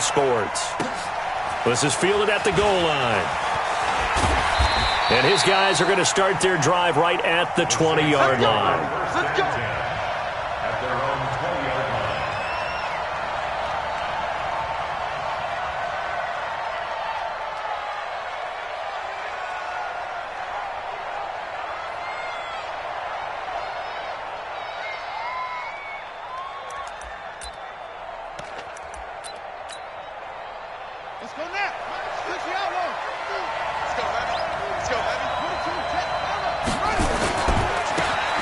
Sports. This is fielded at the goal line. And his guys are going to start their drive right at the 20-yard line. Let's go. At their own 20-yard line. Let's go now. Switch the outlaw. Let's go, Heavy. Let's go, Heavy.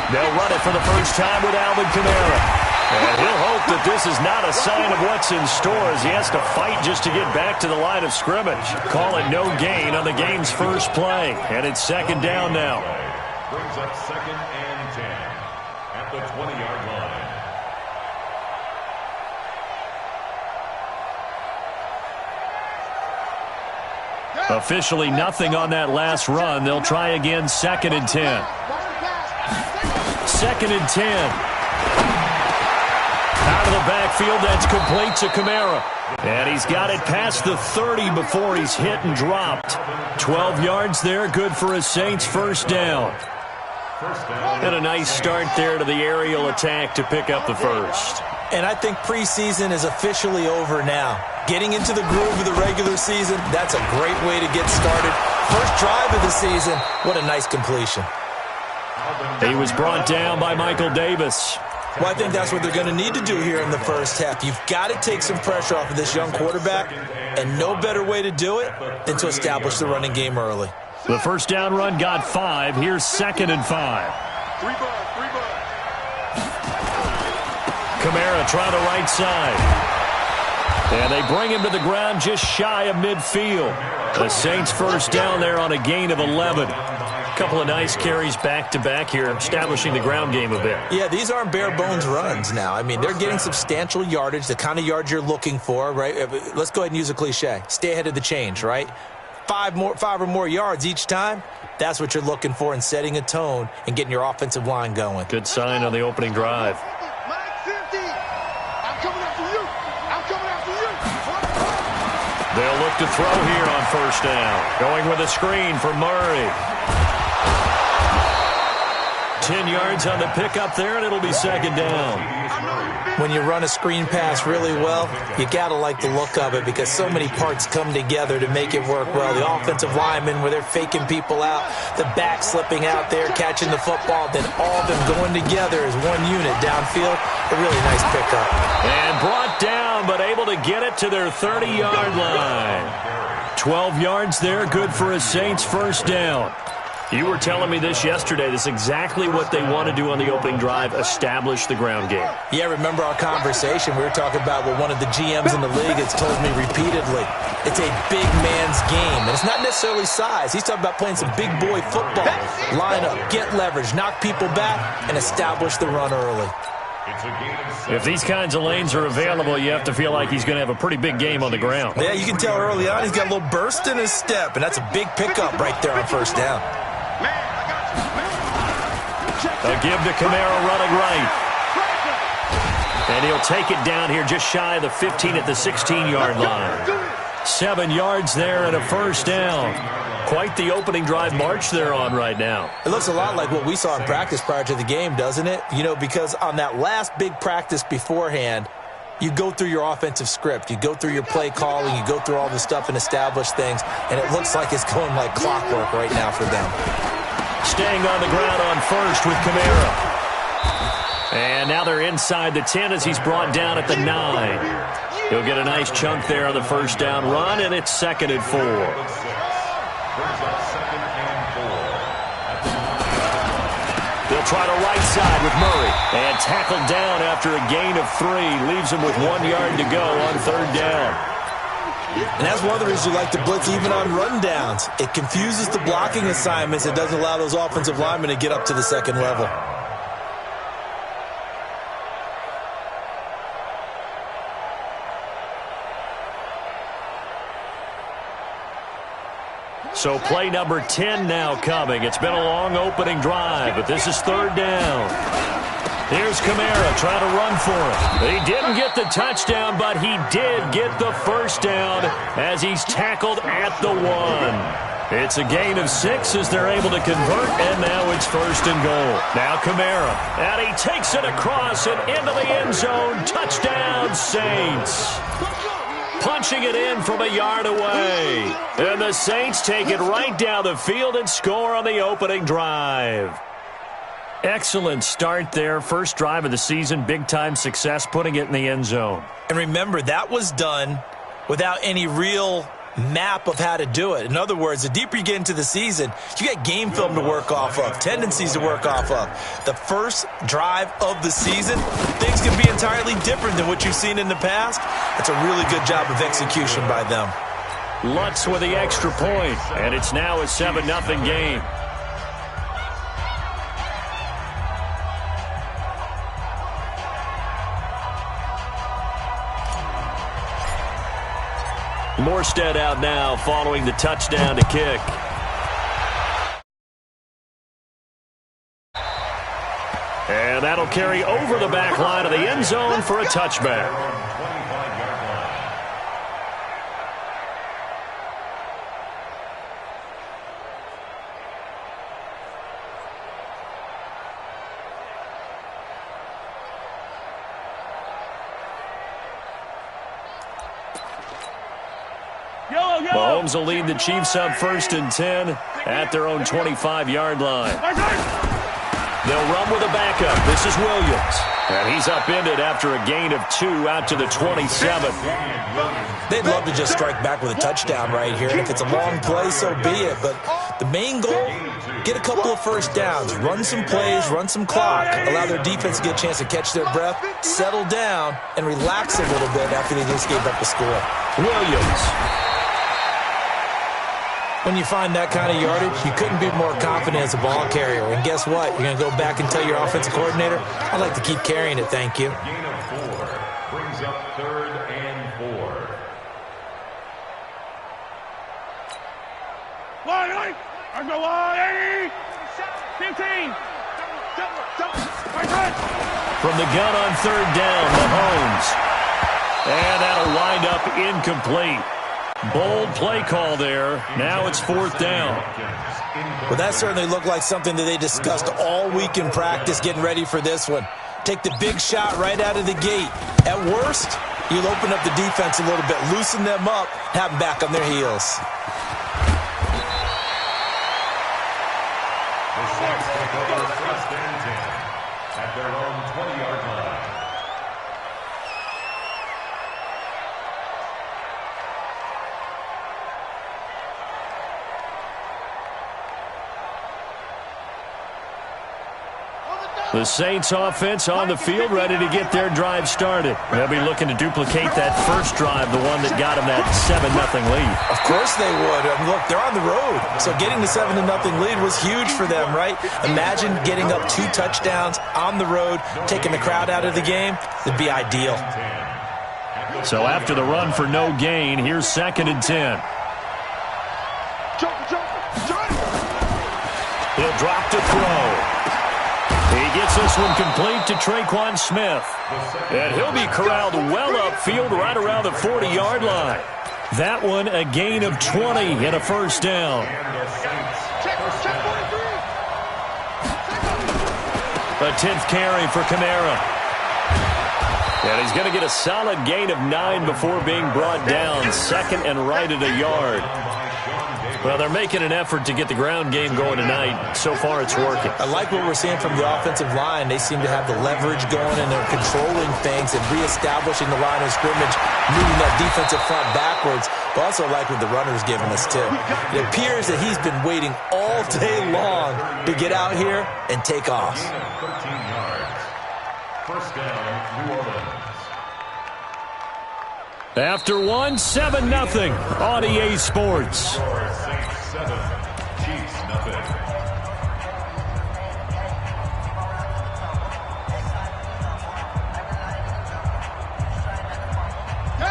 They'll run it for the first time with Alvin Kamara. And he'll hope that this is not a sign of what's in store as he has to fight just to get back to the line of scrimmage. Call it no gain on the game's first play. And it's second down now. Brings up 2nd and 10 at the 20-yard line. Officially nothing on that last run. They'll try again 2nd and 10. 2nd and 10. Out of the backfield, that's complete to Kamara. And he's got it past the 30 before he's hit and dropped. 12 yards there, good for a Saints first down. And a nice start there to the aerial attack to pick up the first. And I think preseason is officially over now. Getting into the groove of the regular season, that's a great way to get started. First drive of the season, what a nice completion. He was brought down by Michael Davis. Well, I think that's what they're going to need to do here in the first half. You've got to take some pressure off of this young quarterback, and no better way to do it than to establish the running game early. The first down run got 5. Here's 2nd and 5. Kamara trying the right side. And they bring him to the ground just shy of midfield. The Saints first down there on a gain of 11. Couple of nice carries back-to-back here, establishing the ground game a bit. Yeah, these aren't bare-bones runs now. I mean, they're getting substantial yardage, the kind of yards you're looking for, right? Let's go ahead and use a cliche. Stay ahead of the change, right? 5 or more yards each time, that's what you're looking for in setting a tone and getting your offensive line going. Good sign on the opening drive. They'll look to throw here on first down. Going with a screen for Murray. 10 yards on the pickup there, and it'll be second down. When you run a screen pass really well, you got to like the look of it because so many parts come together to make it work well. The offensive linemen, where they're faking people out, the back slipping out there, catching the football, then all of them going together as one unit downfield. A really nice pickup. And brought down, but able to get it to their 30-yard line. 12 yards there, good for a Saints first down. You were telling me this yesterday. This is exactly what they want to do on the opening drive, establish the ground game. Yeah, remember our conversation. We were talking about what one of the GMs in the league has told me repeatedly. It's a big man's game, and it's not necessarily size. He's talking about playing some big boy football. Line up, get leverage, knock people back, and establish the run early. If these kinds of lanes are available, you have to feel like he's going to have a pretty big game on the ground. Yeah, you can tell early on he's got a little burst in his step, and that's a big pickup right there on first down. A give to Kamara running right. And he'll take it down here just shy of the 15 at the 16-yard line. 7 yards there and a first down. Quite the opening drive march they're on right now. It looks a lot like what we saw in practice prior to the game, doesn't it? You know, because on that last big practice beforehand, you go through your offensive script. You go through your play calling. You go through all the stuff and establish things. And it looks like it's going like clockwork right now for them. Staying on the ground on first with Kamara. And now they're inside the 10 as he's brought down at the 9. He'll get a nice chunk there on the first down run, and it's 2nd and 4. They'll try the right side with Murray. And tackled down after a gain of 3. Leaves him with 1 yard to go on third down. And that's one of the reasons you like to blitz even on rundowns. It confuses the blocking assignments. It doesn't allow those offensive linemen to get up to the second level. So play number 10 now coming. It's been a long opening drive, but this is third down. Here's Kamara trying to run for it. He didn't get the touchdown, but he did get the first down as he's tackled at the 1. It's a gain of 6 as they're able to convert, and now it's 1st and goal. Now Kamara, and he takes it across and into the end zone. Touchdown, Saints. Punching it in from a yard away. And the Saints take it right down the field and score on the opening drive. Excellent start there. First drive of the season. Big-time success putting it in the end zone. And remember, that was done without any real map of how to do it. In other words, the deeper you get into the season, you got game film to work off of, tendencies to work off of. The first drive of the season, things can be entirely different than what you've seen in the past. That's a really good job of execution by them. Lutz with the extra point, and it's now a 7-0 game. Morstead out now following the touchdown to kick. And that'll carry over the back line of the end zone for a touchback. Mahomes will lead the Chiefs up 1st and 10 at their own 25-yard line. They'll run with a backup. This is Williams. And he's upended after a gain of 2 out to the 27. They'd love to just strike back with a touchdown right here. And if it's a long play, so be it. But the main goal, get a couple of first downs, run some plays, run some clock, allow their defense to get a chance to catch their breath, settle down, and relax a little bit after they just gave up the score. Williams. When you find that kind of yardage, you couldn't be more confident as a ball carrier. And guess what? You're going to go back and tell your offensive coordinator, I'd like to keep carrying it, thank you. Gain of 4 brings up 3rd and 4. Line, I go line, 15. From the gun on 3rd down, Mahomes. And that'll wind up incomplete. Bold play call there. Now it's 4th down. Well, that certainly looked like something that they discussed all week in practice getting ready for this one. Take the big shot right out of the gate. At worst, you'll open up the defense a little bit, loosen them up, have them back on their heels. The Saints take over 1st and 10 at their own 20-yard line. The Saints offense on the field ready to get their drive started. They'll be looking to duplicate that first drive, the one that got them that 7-0 lead. Of course they would. Look, they're on the road. So getting the 7-0 lead was huge for them, right? Imagine getting up 2 touchdowns on the road, taking the crowd out of the game. It'd be ideal. So after the run for no gain, here's 2nd and 10. He'll drop to throw. He gets this one complete to Traquan Smith. And he'll be corralled well upfield right around the 40-yard line. That one a gain of 20 and a first down. A 10th carry for Kamara. And he's going to get a solid gain of 9 before being brought down. 2nd and right at a yard. Well, they're making an effort to get the ground game going tonight. So far, it's working. I like what we're seeing from the offensive line. They seem to have the leverage going, and they're controlling things and reestablishing the line of scrimmage, moving that defensive front backwards. But also like what the runner's giving us, too. It appears that he's been waiting all day long to get out here and take off. 13 yards. First down, New Orleans. After 1, 7-0 on EA Sports. Saints 7, Chiefs nothing.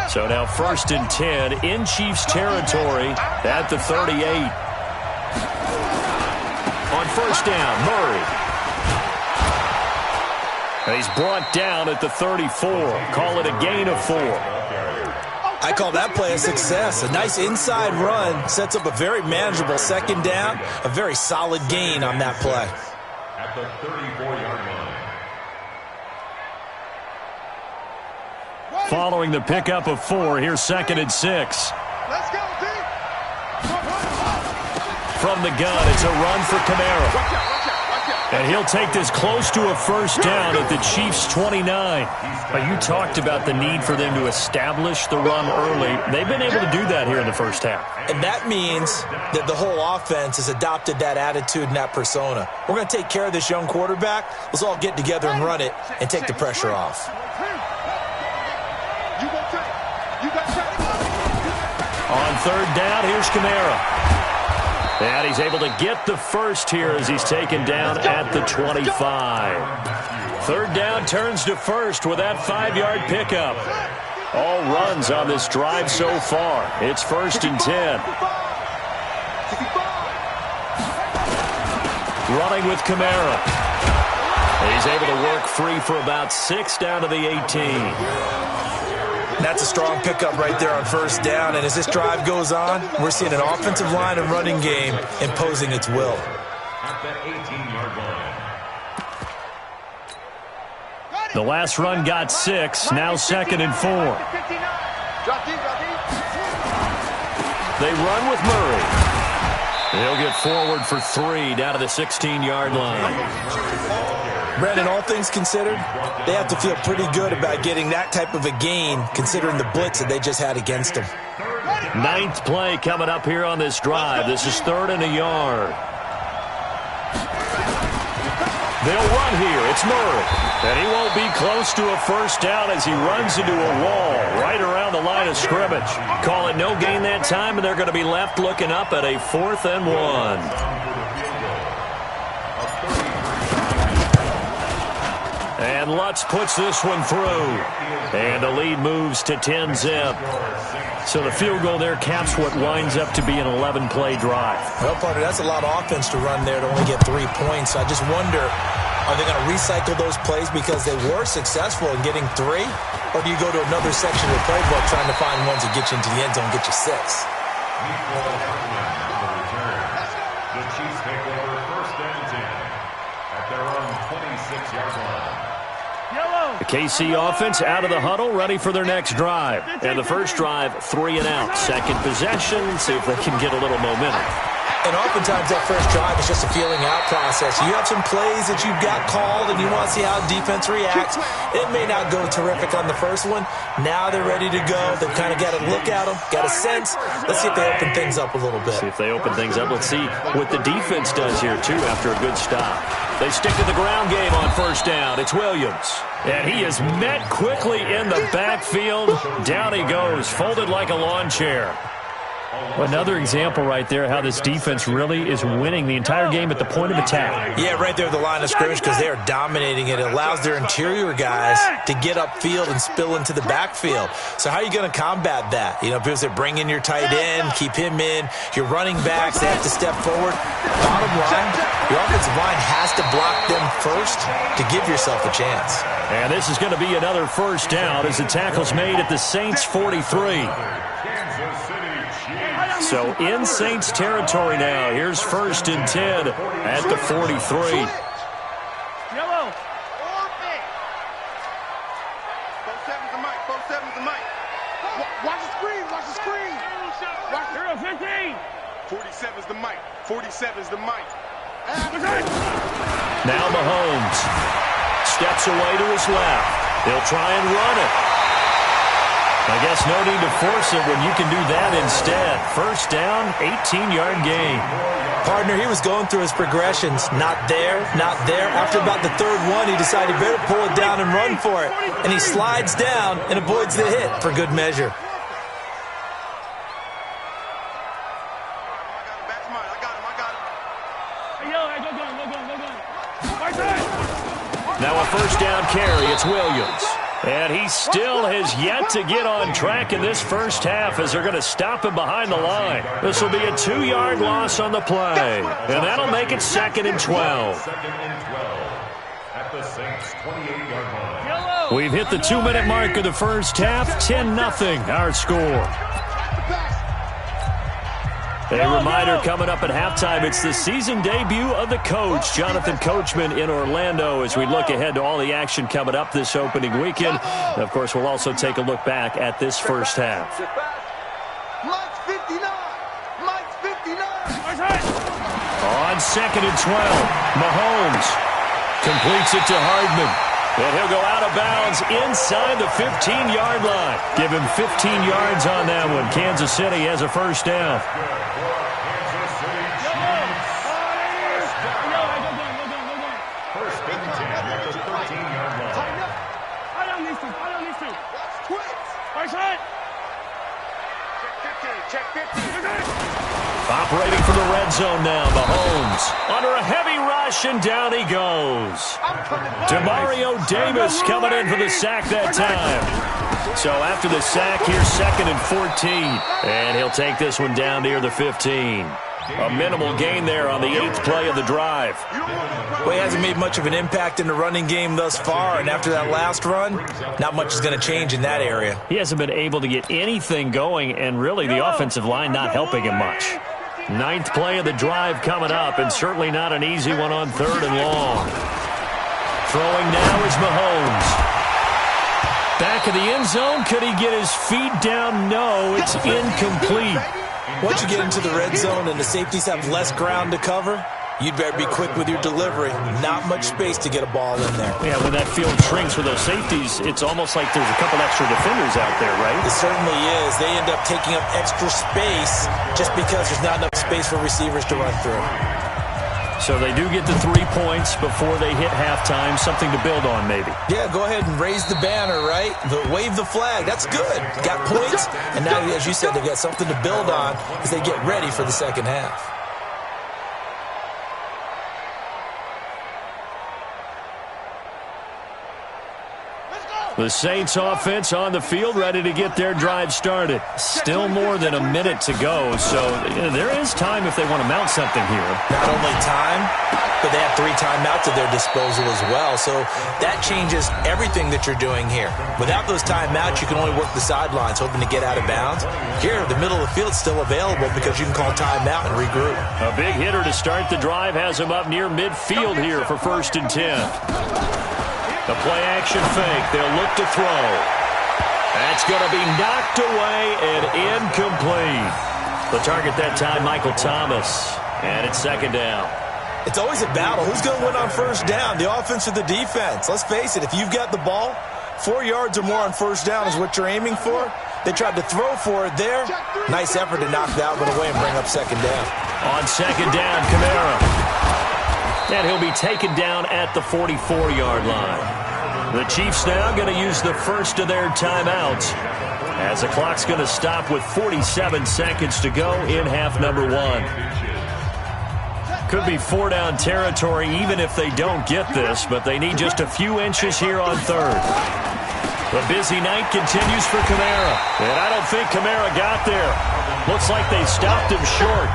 So now 1st and 10 in Chiefs territory at the 38. On 1st down, Murray. He's brought down at the 34. Call it a gain of 4. I call that play a success. A nice inside run sets up a very manageable second down. A very solid gain on that play. At the 34-yard line. Following the pickup of 4, here's 2nd and 6. Let's go, D. From the gun, it's a run for Camara. Watch out, watch out, watch out. And he'll take this close to a first down at the Chiefs' 29. You talked about the need for them to establish the run early. They've been able to do that here in the first half. And that means that the whole offense has adopted that attitude and that persona. We're going to take care of this young quarterback. Let's all get together and run it and take the pressure off. On 3rd down, here's Camara. And he's able to get the first here as he's taken down at the 25. 3rd down turns to 1st with that 5-yard pickup. All runs on this drive so far. It's 1st and 10. Running with Camara. He's able to work free for about 6 down to the 18. That's a strong pickup right there on 1st down. And as this drive goes on, we're seeing an offensive line and running game imposing its will. At the 18-yard line. The last run got 6. Now 2nd and 4. They run with Murray. He'll get forward for 3 down to the 16-yard line. Brandon, all things considered, they have to feel pretty good about getting that type of a gain considering the blitz that they just had against them. 9th play coming up here on this drive. This is 3rd and a yard. They'll run here. It's Murray. And he won't be close to a first down as he runs into a wall right around the line of scrimmage. Call it no gain that time, and they're going to be left looking up at a 4th and 1. And Lutz puts this one through. And the lead moves to 10-zip. So the field goal there caps what winds up to be an 11-play drive. Well, partner, that's a lot of offense to run there to only get 3 points. So I just wonder, are they going to recycle those plays because they were successful in getting 3? Or do you go to another section of the playbook trying to find ones that get you into the end zone and get you 6? The Chiefs take over 1st and 10 at their own 26-yard line. The KC offense out of the huddle, ready for their next drive. And the first drive, 3 and out. Second possession, see if they can get a little momentum. And oftentimes that first drive is just a feeling out process. You have some plays that you've got called and you want to see how defense reacts. It may not go terrific on the first one. Now they're ready to go. They've kind of got to look at them, got a sense. Let's see if they open things up a little bit. See if they open things up. Let's see what the defense does here, too, after a good stop. They stick to the ground game on first down. It's Williams. And he is met quickly in the backfield. Down he goes, folded like a lawn chair. Another example right there how this defense really is winning the entire game at the point of attack. Yeah, right there at the line of scrimmage because they are dominating it. It allows their interior guys to get upfield and spill into the backfield. So how are you going to combat that? You know, because they bring in your tight end, keep him in. Your running backs, they have to step forward. Bottom line, your offensive line has to block them first to give yourself a chance. And this is going to be another first down as the tackle's made at the Saints' 43. So in Saints territory now. Here's 1st and 10 at the 43. Yellow. Both sevens the mic. Both sevens the mic. Watch the screen. Watch the screen. Watch 15. 47's the mic. 47's the mic. Now Mahomes steps away to his left. He'll try and run it. I guess no need to force it when you can do that instead. First down, 18-yard gain. Partner, he was going through his progressions. Not there, not there. After about the 3rd one, he decided better pull it down and run for it. And he slides down and avoids the hit for good measure. Now a first down carry. It's Williams. And he still has yet to get on track in this first half as they're going to stop him behind the line. This will be a 2-yard loss on the play. And that'll make it 2nd and 12. the Saints' 28-yard line. We've hit the 2-minute mark of the first half. 10-0 our score. A reminder coming up at halftime, it's the season debut of the coach, Jonathan Coachman, in Orlando, as we look ahead to all the action coming up this opening weekend. And of course, we'll also take a look back at this first half. Mike's 59. Mike's 59. On 2nd and 12, Mahomes completes it to Hardman. And he'll go out of bounds inside the 15-yard line. Give him 15 yards on that one. Kansas City has a first down. First and 10 at the 13-yard line. Check 15. Operating from the red zone now, Mahomes under a heavy rush, and down he goes. Demario Davis coming in for the sack that time. So after the sack, here's 2nd and 14. And he'll take this one down near the 15. A minimal gain there on the 8th play of the drive. Well, he hasn't made much of an impact in the running game thus far, and after that last run, not much is going to change in that area. He hasn't been able to get anything going, and really the offensive line not helping him much. 9th play of the drive coming up, and certainly not an easy one on 3rd and long. Throwing now is Mahomes. Back of the end zone. Could he get his feet down? No, it's incomplete. Once you get into the red zone and the safeties have less ground to cover, you'd better be quick with your delivery. Not much space to get a ball in there. Yeah, when that field shrinks with those safeties, it's almost like there's a couple extra defenders out there, right? It certainly is. They end up taking up extra space just because there's not enough space for receivers to run through. So they do get the 3 points before they hit halftime. Something to build on, maybe. Yeah, go ahead and raise the banner, right? Wave the flag. That's good. Got points, and now, as you said, they've got something to build on as they get ready for the second half. The Saints offense on the field, ready to get their drive started. Still more than a minute to go, so there is time if they want to mount something here. Not only time, but they have 3 timeouts at their disposal as well, so that changes everything that you're doing here. Without those timeouts, you can only work the sidelines, hoping to get out of bounds. Here, the middle of the field is still available because you can call timeout and regroup. A big hitter to start the drive has him up near midfield here for 1st and 10. The play-action fake. They'll look to throw. That's going to be knocked away and incomplete. The target that time, Michael Thomas. And it's 2nd down. It's always a battle. Who's going to win on 1st down, the offense or the defense? Let's face it, if you've got the ball, 4 yards or more on 1st down is what you're aiming for. They tried to throw for it there. Nice effort to knock that one away and bring up 2nd down. On 2nd down, Kamara. And he'll be taken down at the 44-yard line. The Chiefs now going to use the first of their timeouts, as the clock's going to stop with 47 seconds to go in half number 1. Could be 4-down territory even if they don't get this, but they need just a few inches here on 3rd. The busy night continues for Kamara, and I don't think Kamara got there. Looks like they stopped him short.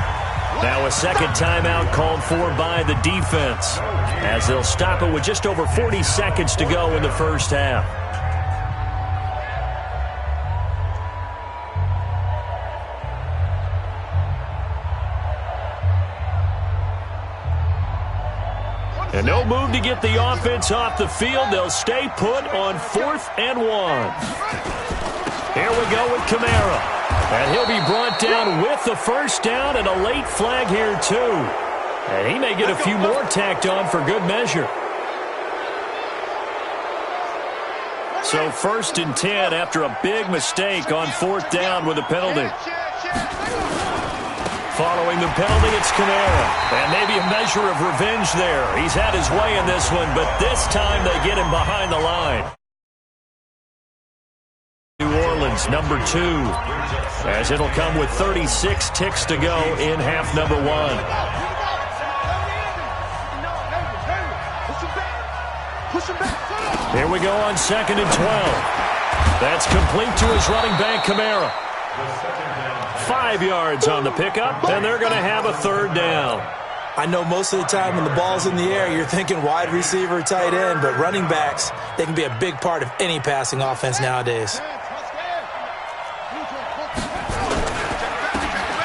Now a 2nd timeout called for by the defense, as they'll stop it with just over 40 seconds to go in the first half. And no move to get the offense off the field. They'll stay put on 4th and 1. Here we go with Kamara. And he'll be brought down with the first down and a late flag here, too. And he may get a few more tacked on for good measure. So 1st and 10 after a big mistake on 4th down with a penalty. Following the penalty, it's Kamara. And maybe a measure of revenge there. He's had his way in this one, but this time they get him behind the line. New Orleans, number 2, as it'll come with 36 ticks to go in half number 1. Here we go on 2nd and 12. That's complete to his running back, Kamara. 5 yards on the pickup, and they're going to have a 3rd down. I know most of the time when the ball's in the air, you're thinking wide receiver, tight end, but running backs, they can be a big part of any passing offense nowadays.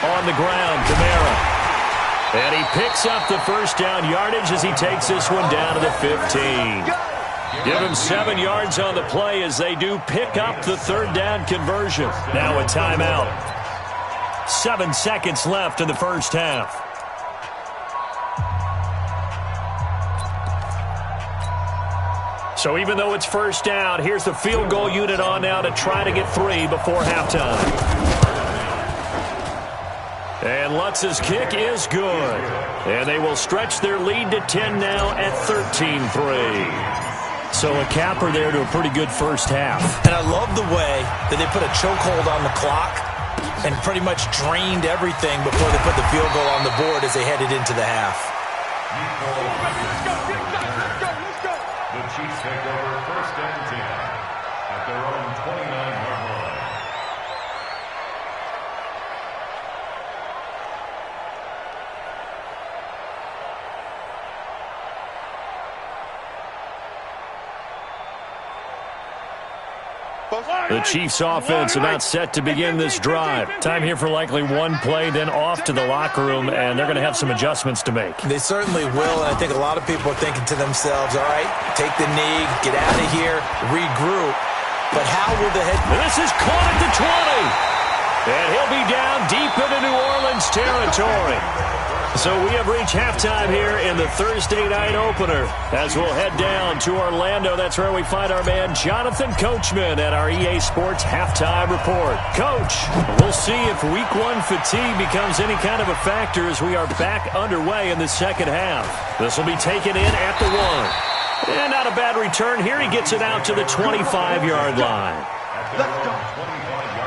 On the ground, Kamara. And he picks up the first down yardage as he takes this one down to the 15. Give him 7 yards on the play as they do pick up the third down conversion. Now a timeout. 7 seconds left in the first half. So even though it's first down, here's the field goal unit on now to try to get 3 before halftime. And Lutz's kick is good. And they will stretch their lead to 10 now at 13-3. So a capper there to a pretty good first half. And I love the way that they put a chokehold on the clock and pretty much drained everything before they put the field goal on the board as they headed into the half. The Chiefs take over first and 10 at their own 29-yard line. The Chiefs offense about set to begin this drive. Time here for likely one play, then off to the locker room, and they're going to have some adjustments to make. They certainly will, and I think a lot of people are thinking to themselves, all right, take the knee, get out of here, regroup. But how will the head... This is caught at the 20. And he'll be down deep into New Orleans territory. So we have reached halftime here in the Thursday night opener. As we'll head down to Orlando, that's where we find our man Jonathan Coachman at our EA Sports Halftime Report. Coach, we'll see if Week 1 fatigue becomes any kind of a factor as we are back underway in the second half. This will be taken in at the 1. And not a bad return here. He gets it out to the 25-yard line. Let's go. 25-yard line.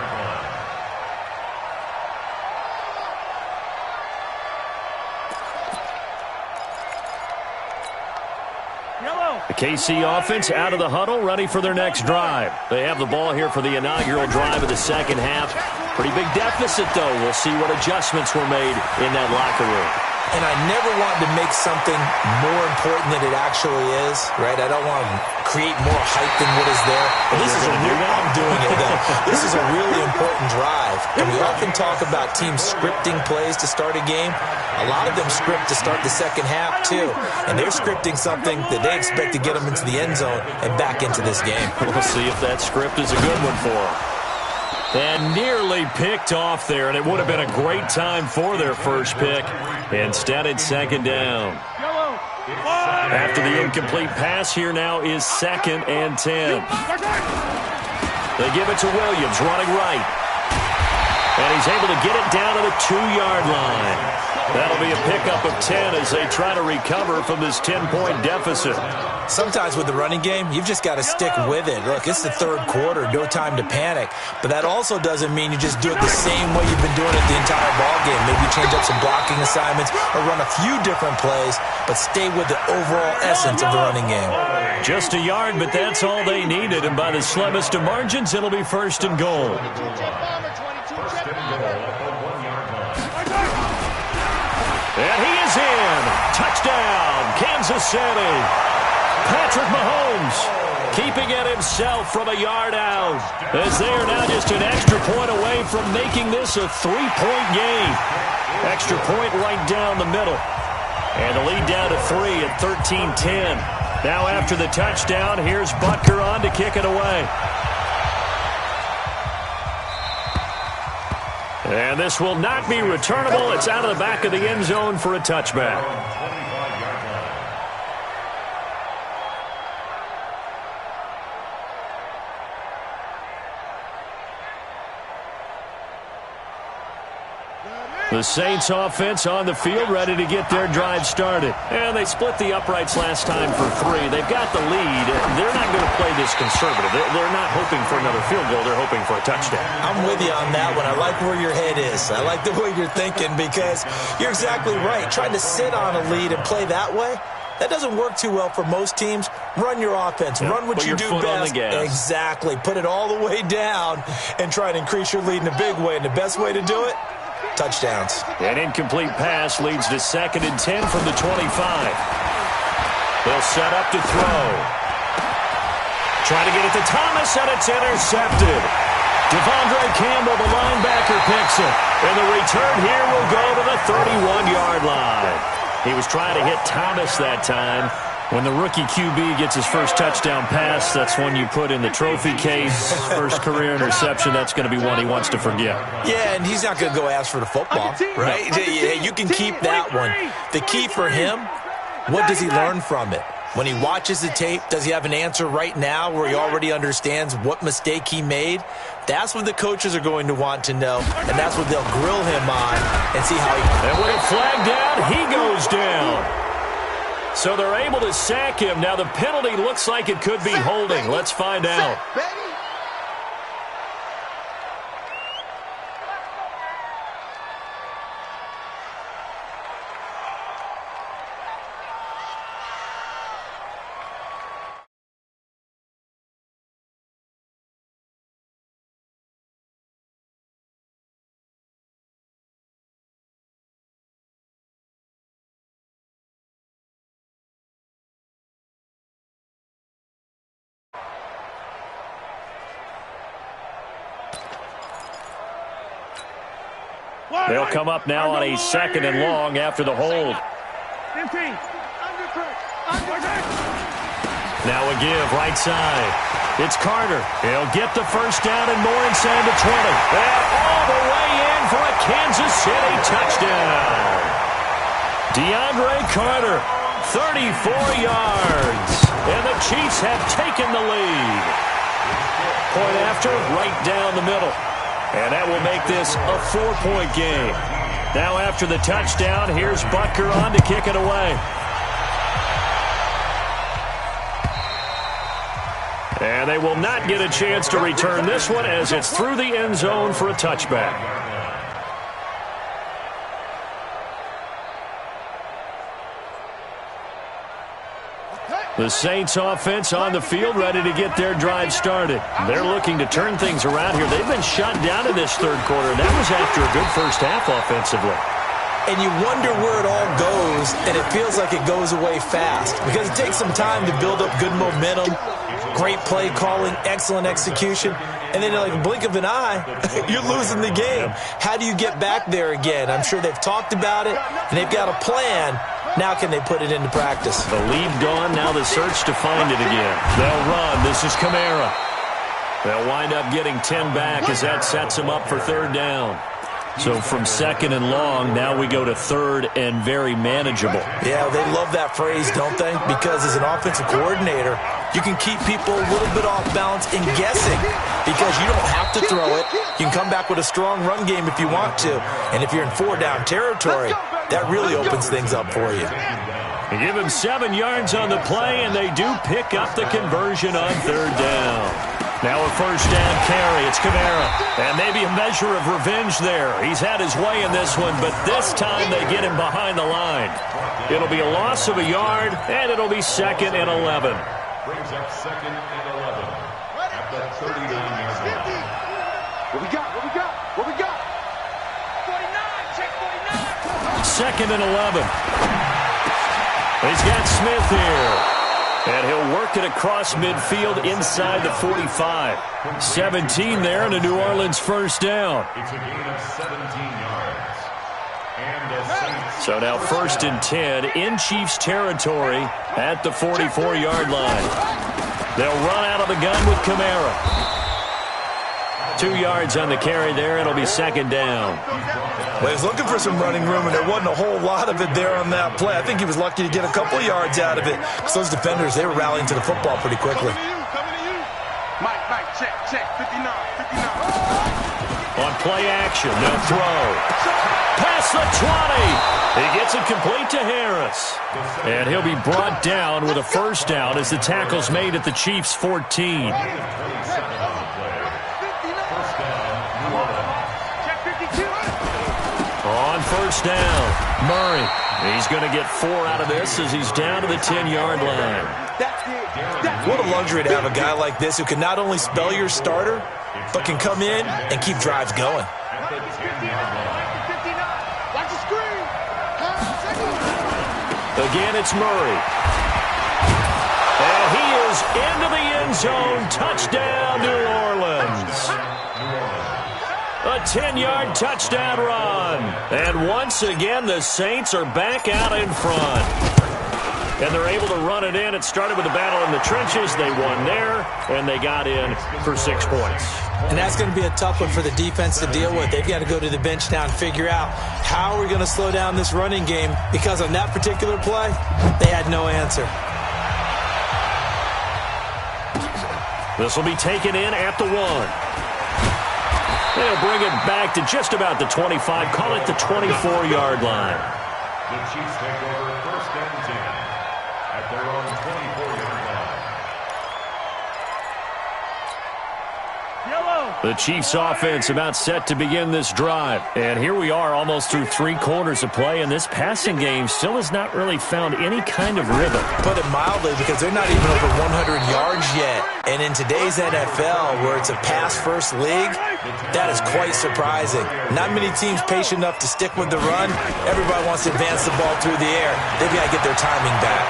The KC offense out of the huddle, ready for their next drive. They have the ball here for the inaugural drive of the second half. Pretty big deficit, though. We'll see what adjustments were made in that locker room. And I never wanted to make something more important than it actually is, right? I don't want to create more hype than what is there. But this is I'm doing it, though. This is a really important drive. And we often talk about teams scripting plays to start a game. A lot of them script to start the second half, too. And they're scripting something that they expect to get them into the end zone and back into this game. We'll see if that script is a good one for them. And nearly picked off there, and it would have been a great time for their first pick. Instead, it's second down. After the incomplete pass, here now is 2nd and 10. They give it to Williams, running right. And he's able to get it down to the 2-yard line. That'll be a pickup of 10 as they try to recover from this 10-point deficit. Sometimes with the running game, you've just got to stick with it. Look, it's the third quarter, no time to panic. But that also doesn't mean you just do it the same way you've been doing it the entire ball game. Maybe change up some blocking assignments or run a few different plays, but stay with the overall essence of the running game. Just a yard, but that's all they needed. And by the slimmest of margins, it'll be 1st and goal. First and goal at the 1-yard line. And he is in. Touchdown, Kansas City. Patrick Mahomes keeping it himself from a yard out, as they are now just an extra point away from making this a 3-point game. Extra point right down the middle. And the lead down to 3 at 13-10. Now after the touchdown, here's Butker on to kick it away. And this will not be returnable. It's out of the back of the end zone for a touchback. The Saints offense on the field, ready to get their drive started. And they split the uprights last time for 3. They've got the lead. They're not going to play this conservative. They're not hoping for another field goal. They're hoping for a touchdown. I'm with you on that one. I like where your head is. I like the way you're thinking because you're exactly right. Trying to sit on a lead and play that way, that doesn't work too well for most teams. Run your offense. Run what you do best. Exactly. Put it all the way down and try to increase your lead in a big way. And the best way to do it, touchdowns. An incomplete pass leads to 2nd and 10 from the 25. They'll set up to throw. Trying to get it to Thomas, and it's intercepted. Devondre Campbell, the linebacker, picks it. And the return here will go to the 31-yard line. He was trying to hit Thomas that time. When the rookie QB gets his first touchdown pass, that's one you put in the trophy case. First career interception, that's going to be one he wants to forget. Yeah, and he's not going to go ask for the football, right? Yeah, you can keep that one. The key for him, what does he learn from it? When he watches the tape, does he have an answer right now where he already understands what mistake he made? That's what the coaches are going to want to know, and that's what they'll grill him on and see how he... And with a flag down, he goes down. So they're able to sack him. Now the penalty looks like it could be holding. Let's find out. They'll come up now on a 2nd and long after the hold. Now a give, right side. It's Carter. He'll get the first down and more inside the 20. And all the way in for a Kansas City touchdown. DeAndre Carter, 34 yards. And the Chiefs have taken the lead. Point after, right down the middle. And that will make this a 4-point game. Now after the touchdown, here's Butker on to kick it away. And they will not get a chance to return this one as it's through the end zone for a touchback. The Saints offense on the field, ready to get their drive started. They're looking to turn things around here. They've been shut down in this third quarter. That was after a good first half offensively. And you wonder where it all goes, and it feels like it goes away fast because it takes some time to build up good momentum, great play calling, excellent execution, and then like a blink of an eye, you're losing the game. How do you get back there again? I'm sure they've talked about it, and they've got a plan. Now can they put it into practice? The lead gone, now the search to find it again. They'll run. This is Kamara. They'll wind up getting 10 back as that sets them up for 3rd down. So from 2nd and long, now we go to 3rd and very manageable. Yeah, they love that phrase, don't they? Because as an offensive coordinator, you can keep people a little bit off balance in guessing because you don't have to throw it. You can come back with a strong run game if you want to. And if you're in 4-down territory, that really opens things up for you. They give him 7 yards on the play, and they do pick up the conversion on 3rd down. Now a first down carry. It's Kamara. And maybe a measure of revenge there. He's had his way in this one, but this time they get him behind the line. It'll be a loss of a yard, and it'll be 2nd and 11. Brings up 2nd and 11 at the 39-yard line. What we got? What we got? What we got? 49, check 49. 2nd and 11. He's got Smith here. And he'll work it across midfield inside the 45. 17 there and a New Orleans first down. It's a gain of 17 yards. And the Saints. So now 1st and 10 in Chiefs territory at the 44-yard line. They'll run out of the gun with Kamara. 2 yards on the carry there. It'll be 2nd down. Well, he was looking for some running room, and there wasn't a whole lot of it there on that play. I think he was lucky to get a couple of yards out of it because those defenders, they were rallying to the football pretty quickly. Mike, check, 59. On play action, they'll throw. Past the 20. He gets it complete to Harris. And he'll be brought down with a first down as the tackle's made at the Chiefs' 14. On first down, Murray. He's going to get 4 out of this as he's down to the 10-yard line. What a luxury to have a guy like this who can not only spell your starter, but can come in and keep drives going. Again, it's Murray. And he is into the end zone. Touchdown, New Orleans. A 10-yard touchdown run. And once again, the Saints are back out in front. And they're able to run it in. It started with a battle in the trenches. They won there, and they got in for 6 points. And that's going to be a tough one for the defense to deal with. They've got to go to the bench now and figure out how are we going to slow down this running game, because on that particular play, they had no answer. This will be taken in at the 1. They'll bring it back to just about the 25, call it the 24-yard line. The Chiefs take over first and 10 at their own 24-yard line. The Chiefs offense about set to begin this drive. And here we are almost through 3 quarters of play, and this passing game still has not really found any kind of rhythm. Put it mildly, because they're not even over 100 yards yet. And in today's NFL, where it's a pass-first league, that is quite surprising. Not many teams patient enough to stick with the run. Everybody wants to advance the ball through the air. They've got to get their timing back.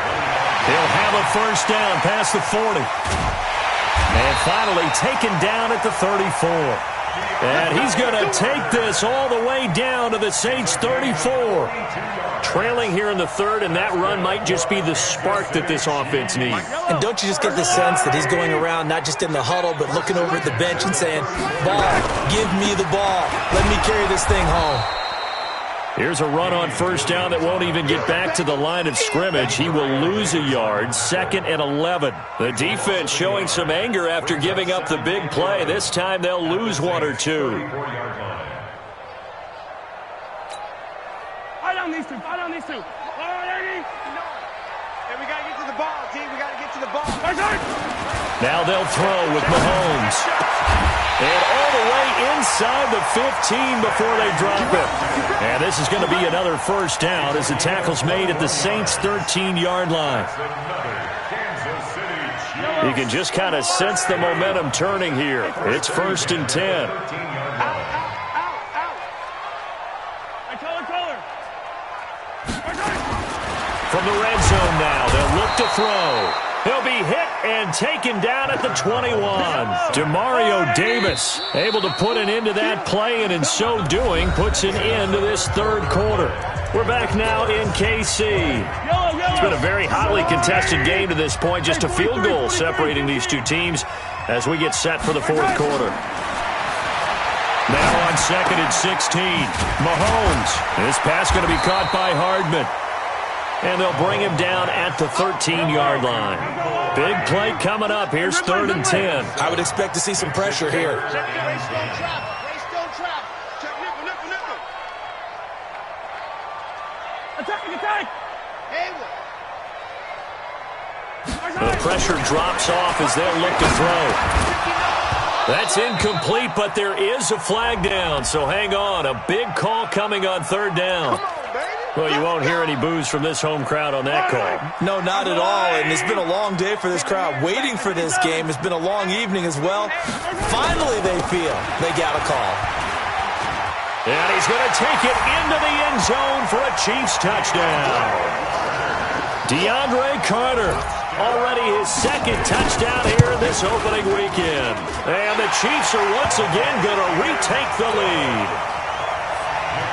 He'll have a first down past the 40. And finally taken down at the 34. And he's going to take this all the way down to the Saints' 34. Trailing here in the 3rd, and that run might just be the spark that this offense needs. And don't you just get the sense that he's going around, not just in the huddle, but looking over at the bench and saying, ball, give me the ball. Let me carry this thing home. Here's a run on first down that won't even get back to the line of scrimmage. He will lose a yard, 2nd and 11. The defense showing some anger after giving up the big play. This time they'll lose 1 or 2. Fight on these two. Fight on these two. And we got to get to the ball, team. We got to get to the ball. Now they'll throw with Mahomes. And all the way inside the 15 before they drop it. And this is going to be another first down as the tackle's made at the Saints' 13-yard line. You can just kind of sense the momentum turning here. It's 1st and 10. From the red zone now, they'll look to throw. He'll be hit and taken down at the 21. Demario Davis able to put an end to that play, and in so doing puts an end to this 3rd quarter. We're back now in KC. It's been a very hotly contested game to this point. Just a field goal separating these two teams as we get set for the 4th quarter. Now on 2nd and 16. Mahomes. This pass going to be caught by Hardman. And they'll bring him down at the 13-yard line. Big play coming up. Here's 3rd and 10. I would expect to see some pressure here. The pressure drops off as they'll look to throw. That's incomplete, but there is a flag down, so hang on. A big call coming on 3rd down. Well, you won't hear any boos from this home crowd on that call. No, not at all, and it's been a long day for this crowd. Waiting for this game. It's been a long evening as well. Finally, they feel they got a call. And he's going to take it into the end zone for a Chiefs touchdown. DeAndre Carter, already his 2nd touchdown here in this opening weekend. And the Chiefs are once again going to retake the lead.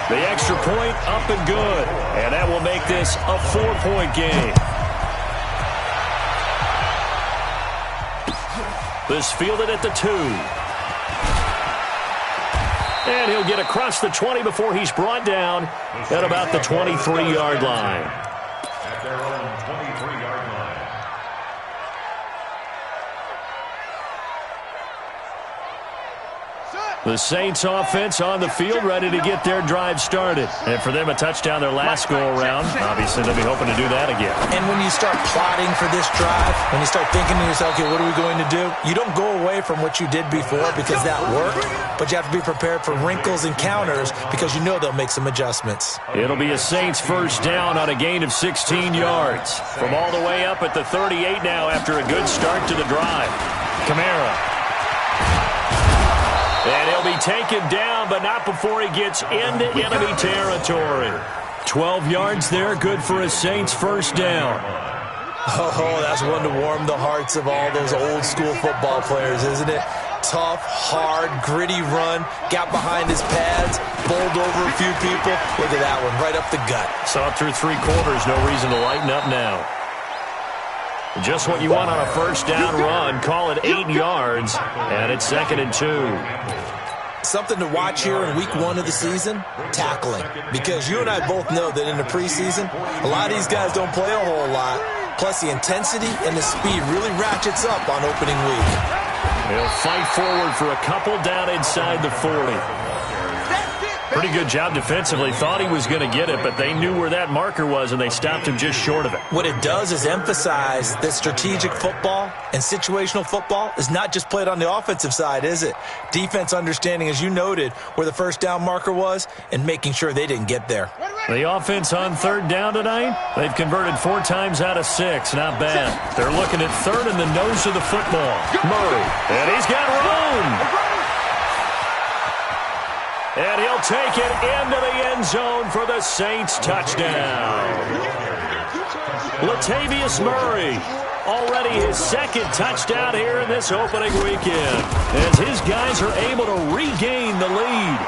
The extra point up and good. And that will make this a 4-point game. This fielded at the 2. And he'll get across the 20 before he's brought down at about the 23-yard line. At their own 23-yard line. The Saints offense on the field, ready to get their drive started. And for them, a touchdown their last go-around. Obviously, they'll be hoping to do that again. And when you start plotting for this drive, when you start thinking to yourself, okay, what are we going to do? You don't go away from what you did before because that worked, but you have to be prepared for wrinkles and counters because you know they'll make some adjustments. It'll be a Saints first down on a gain of 16 yards. From all the way up at the 38 now after a good start to the drive. Kamara. And he'll be taken down, but not before he gets into enemy territory. 12 yards there, good for a Saints first down. Oh, that's one to warm the hearts of all those old-school football players, isn't it? Tough, hard, gritty run, got behind his pads, bowled over a few people. Look at that one, right up the gut. Saw it through 3 quarters, no reason to lighten up now. Just what you want on a first down run. Call it 8 yards, and it's 2nd and 2. Something to watch here in week 1 of the season, tackling. Because you and I both know that in the preseason, a lot of these guys don't play a whole lot. Plus, the intensity and the speed really ratchets up on opening week. He'll fight forward for a couple down inside the 40. Pretty good job defensively. Thought he was going to get it, but they knew where that marker was, and they stopped him just short of it. What it does is emphasize that strategic football and situational football is not just played on the offensive side, is it? Defense understanding, as you noted, where the first down marker was and making sure they didn't get there. The offense on 3rd down tonight, they've converted 4 times out of 6. Not bad. They're looking at 3rd in the nose of the football. Murray, and he's got room. And he'll take it into the end zone for the Saints touchdown. Latavius Murray, already his 2nd touchdown here in this opening weekend, as his guys are able to regain the lead.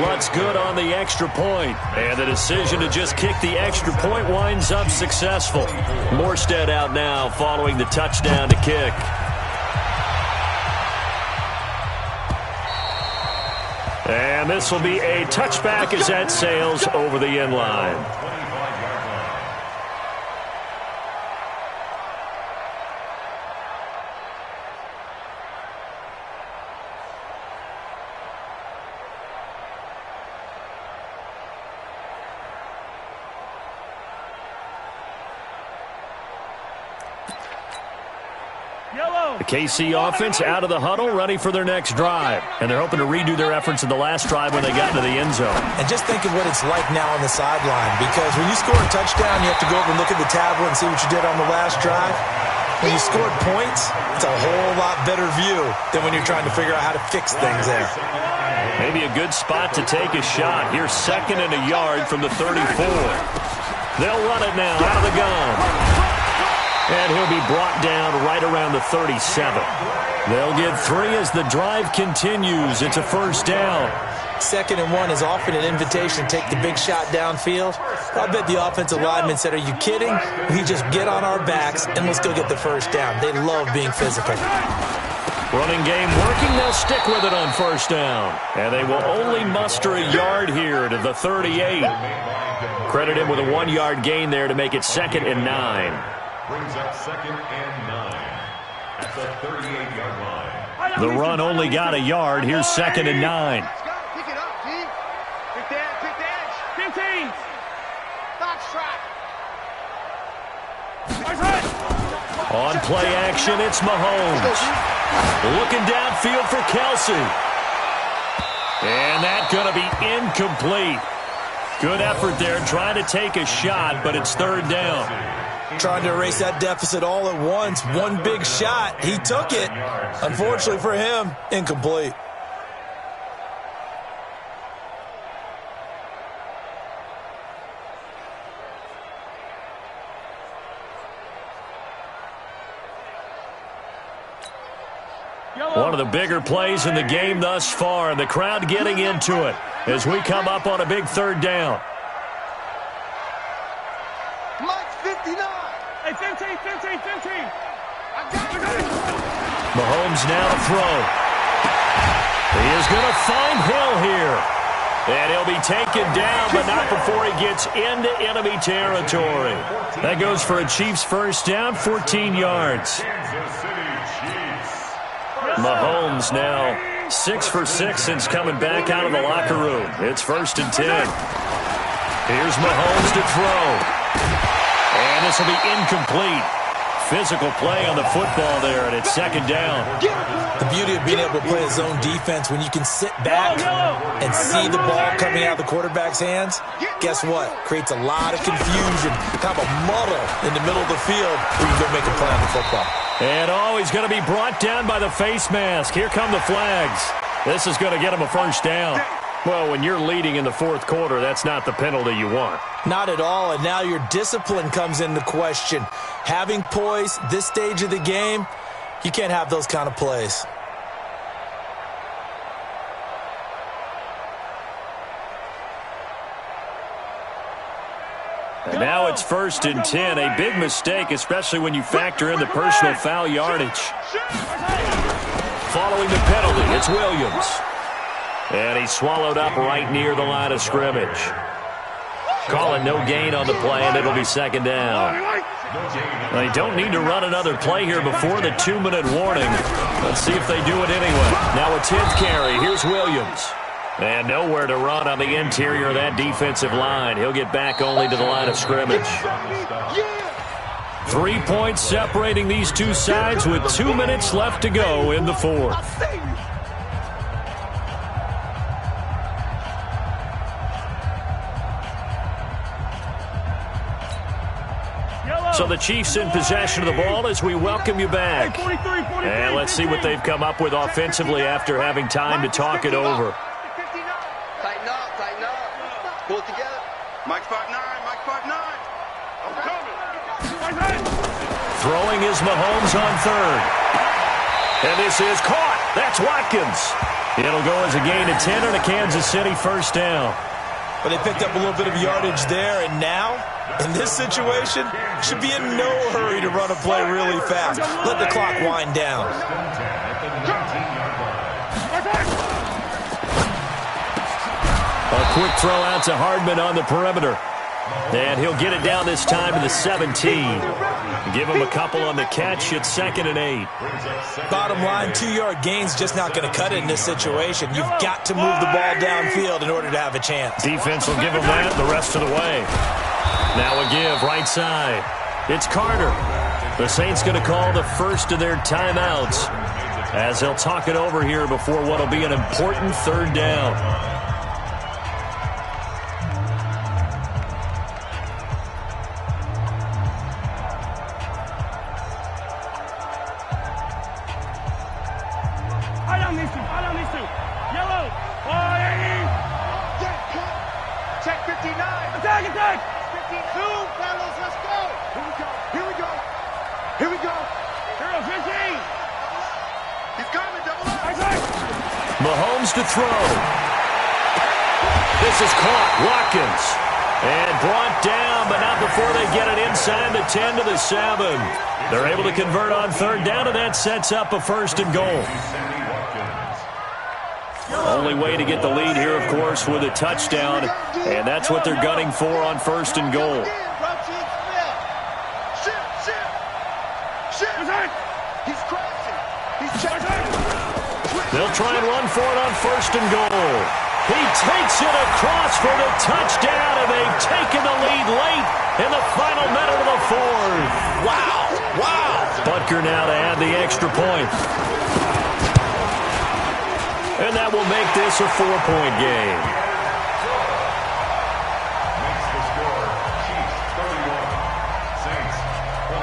Lutz good on the extra point, and the decision to just kick the extra point winds up successful. Morstead out now following the touchdown to kick. And this will be a touchback as that sails over the end line. The KC offense out of the huddle, ready for their next drive. And they're hoping to redo their efforts in the last drive when they got into the end zone. And just think of what it's like now on the sideline, because when you score a touchdown, you have to go over and look at the tablet and see what you did on the last drive. When you scored points, it's a whole lot better view than when you're trying to figure out how to fix things there. Maybe a good spot to take a shot. Here's 2nd and a yard from the 34. They'll run it now out of the gun. And he'll be brought down right around the 37. They'll get 3 as the drive continues. It's a first down. 2nd and 1 is often an invitation to take the big shot downfield. I bet the offensive lineman said, "Are you kidding? We just get on our backs and let's go get the first down." They love being physical. Running game working. They'll stick with it on first down. And they will only muster a yard here to the 38. Credit him with a 1-yard gain there to make it 2nd and 9. Brings up 2nd and 9 at the 38-yard line. The run only got a yard. Here's 2nd and 9. Pick it up, G. Pick the edge. 15. On play action, it's Mahomes. Looking downfield for Kelsey. And that's going to be incomplete. Good effort there, trying to take a shot, but it's 3rd down. Trying to erase that deficit all at once. One big shot. He took it. Unfortunately for him, incomplete. One of the bigger plays in the game thus far, and the crowd getting into it as we come up on a big 3rd down. Mike's 59. Hey, 15. Mahomes now to throw. He is going to find Hill here. And he'll be taken down, but not before he gets into enemy territory. That goes for a Chiefs first down, 14 yards. Mahomes now 6 for 6 since coming back out of the locker room. It's 1st and 10. Here's Mahomes to throw. And this will be incomplete. Physical play on the football there, and it's 2nd down. The beauty of being able to play a zone defense when you can sit back and see the ball coming out of the quarterback's hands, guess what? Creates a lot of confusion, kind of a muddle in the middle of the field where you can go make a play on the football. And he's going to be brought down by the face mask. Here come the flags. This is going to get him a first down. Well, when you're leading in the fourth quarter, that's not the penalty you want. Not at all, and now your discipline comes into question. Having poise this stage of the game, you can't have those kind of plays. And now it's 1st and 10, a big mistake, especially when you factor in the personal foul yardage. Following the penalty, it's Williams. And he's swallowed up right near the line of scrimmage. Calling no gain on the play, and it'll be 2nd down. They don't need to run another play here before the 2-minute warning. Let's see if they do it anyway. Now a 10th carry. Here's Williams. And nowhere to run on the interior of that defensive line. He'll get back only to the line of scrimmage. 3 points separating these two sides with 2 minutes left to go in the fourth. So the Chiefs in possession of the ball as we welcome you back. And let's see what they've come up with offensively after having time to talk it over. Tighten up. Pull it together. Mike 5'9", Mike 5'9". I'm coming. Throwing is Mahomes on 3rd. And this is caught. That's Watkins. It'll go as a gain of 10 and a Kansas City 1st down. But they picked up a little bit of yardage there, and now, in this situation, should be in no hurry to run a play really fast. Let the clock wind down. A quick throw out to Hardman on the perimeter. And he'll get it down this time to the 17. Give him a couple on the catch. It's 2nd and 8. Bottom line, 2-yard gain's just not going to cut it in this situation. You've got to move the ball downfield in order to have a chance. Defense will give him that the rest of the way. Now a give right side. It's Carter. The Saints going to call the first of their timeouts as they'll talk it over here before what will be an important 3rd down. Check 59. Attack. 52, fellas, let's go. Here we go. 15. He's coming, double up. Mahomes to throw. This is caught. Watkins. And brought down, but not before they get it inside the 10 to the 7. They're able to convert on 3rd down, and that sets up a 1st and goal. Only way to get the lead here, of course, with a touchdown, and that's what they're gunning for on 1st and goal. They'll try and run for it on 1st and goal. He takes it across for the touchdown, and they've taken the lead late in the final minute of the 4th. Wow. Butker now to add the extra point. And that will make this a 4-point game.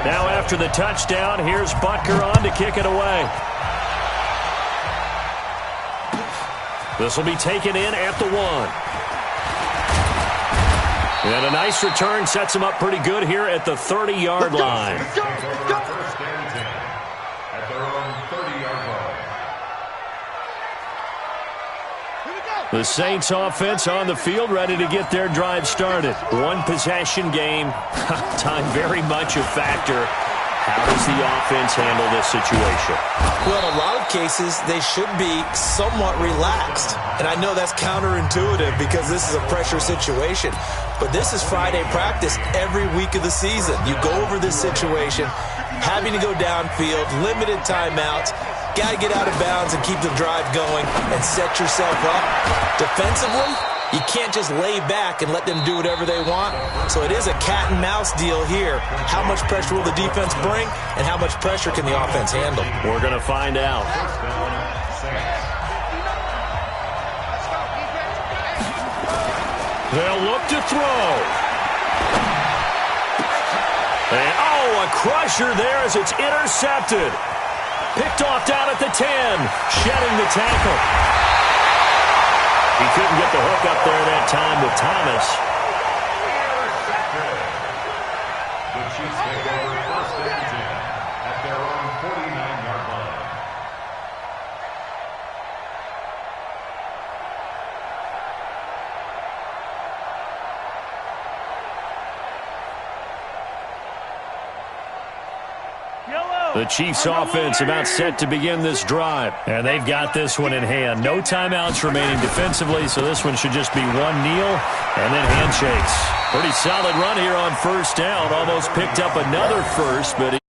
Now after the touchdown, here's Butker on to kick it away. This will be taken in at the 1. And a nice return sets him up pretty good here at the 30-yard line. At their own 30-yard line. The Saints offense on the field, ready to get their drive started. One possession game. Time very much a factor. How does the offense handle this situation? Well, in a lot of cases, they should be somewhat relaxed. And I know that's counterintuitive because this is a pressure situation. But this is Friday practice every week of the season. You go over this situation, having to go downfield, limited timeouts, got to get out of bounds and keep the drive going and set yourself up. Defensively, you can't just lay back and let them do whatever they want. So it is a cat and mouse deal here. How much pressure will the defense bring, and how much pressure can the offense handle? We're going to find out. They'll look to throw. And, a crusher there as it's intercepted. Picked off down at the 10, shedding the tackle. He couldn't get the hook up there that time with Thomas. The Chiefs take over first and 10 at their own 49-yard line. The Chiefs offense about set to begin this drive. And they've got this one in hand. No timeouts remaining defensively, so this one should just be one kneel and then handshakes. Pretty solid run here on first down. Almost picked up another first, but